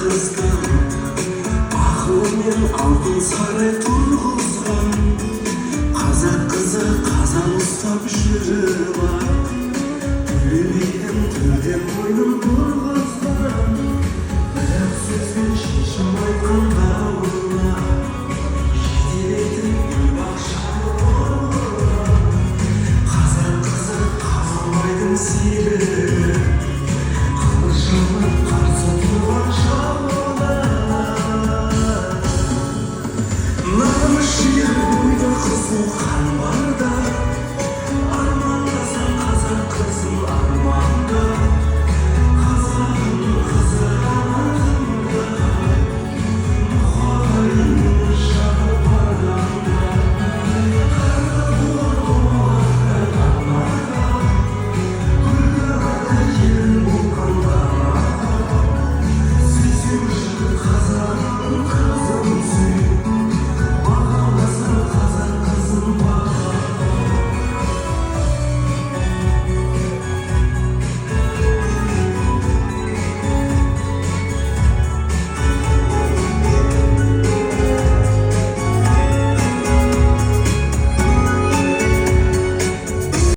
кыздан акылымен алтын сарай тургузган казак кызы казан устап жүрүп төлөбейдин төрден мойнун бургузган бирок сөзбен чечим айтканда уна жетелейтин гүл бакчаны казак кызы кабанбайдын сыйы